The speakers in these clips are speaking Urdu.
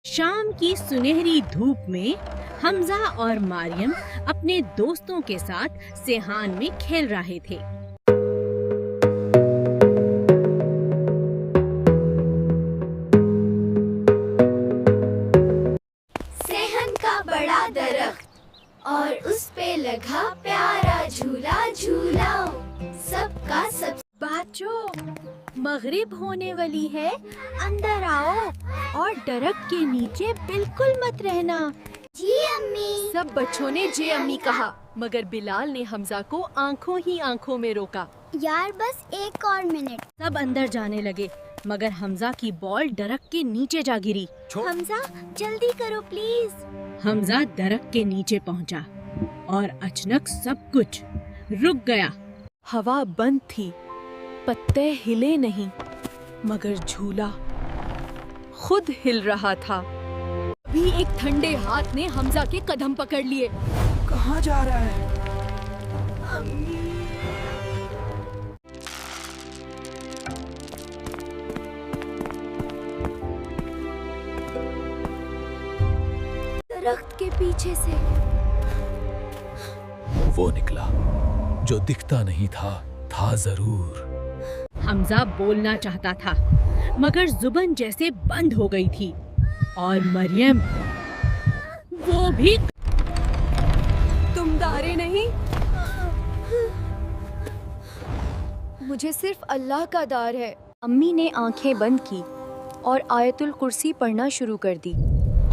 شام کی سنہری دھوپ میں حمزہ اور مریم اپنے دوستوں کے ساتھ سیحان میں کھیل رہے تھے۔ سیحان کا بڑا درخت اور اس پہ لگا پیارا جھولا جھولا سب کا سب۔ بچوں، مغرب ہونے والی ہے، اندر آؤ اور درخت کے نیچے بالکل مت رہنا۔ جی امی۔ سب بچوں نے جی امی کہا، مگر بلال نے حمزہ کو آنکھوں ہی آنکھوں میں روکا۔ یار بس ایک اور منٹ۔ سب اندر جانے لگے مگر حمزہ کی بال درخت کے نیچے جا گری۔ حمزہ جلدی کرو پلیز۔ حمزہ درخت کے نیچے پہنچا اور اچانک سب کچھ رک گیا۔ ہوا بند تھی، پتے ہلے نہیں، مگر جھولا خود ہل رہا تھا۔ ابھی ایک ٹھنڈے ہاتھ نے حمزہ کے قدم پکڑ لیے۔ کہاں جا رہا ہے؟ درخت کے پیچھے سے وہ نکلا جو دکھتا نہیں تھا، تھا ضرور۔ حمزہ بولنا چاہتا تھا مگر زبان جیسے بند ہو گئی تھی، اور مریم وہ بھی۔ تم ڈرے نہیں؟ مجھے صرف اللہ کا ڈر ہے۔ امی نے آنکھیں بند کی اور آیت الکرسی پڑھنا شروع کر دی۔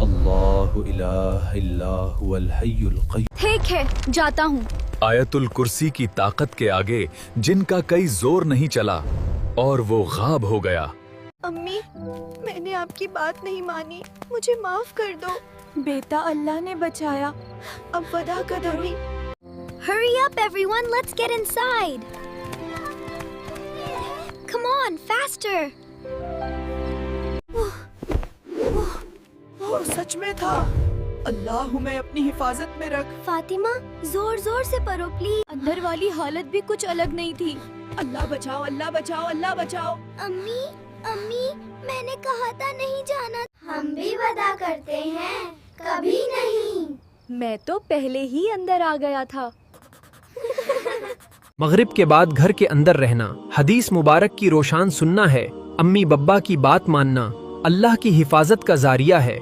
اللہ الہ الا هو الحی القیوم۔ ٹھیک ہے، جاتا ہوں۔ آیت الکرسی کی طاقت کے آگے جن کا کئی زور نہیں چلا اور وہ غائب ہو گیا۔ امی، میں نے آپ کی بات نہیں مانی، مجھے معاف کر دو۔ بیٹا، اللہ نے بچایا، اب ودا کر دو۔ Hurry up everyone, let's get inside. Come on, faster. وہ سچ میں تھا۔ اللہ ہمیں اپنی حفاظت میں رکھ۔ فاطمہ زور زور سے پڑھو پلیز۔ اندر والی حالت بھی کچھ الگ نہیں تھی۔ اللہ بچاؤ، اللہ بچاؤ، اللہ بچاؤ۔ امی امی، میں نے کہا تھا نہیں جانا۔ ہم بھی وعدہ کرتے ہیں کبھی نہیں۔ میں تو پہلے ہی اندر آ گیا تھا۔ مغرب کے بعد گھر کے اندر رہنا، حدیث مبارک کی روشان سننا ہے، امی ببا کی بات ماننا اللہ کی حفاظت کا ذریعہ ہے۔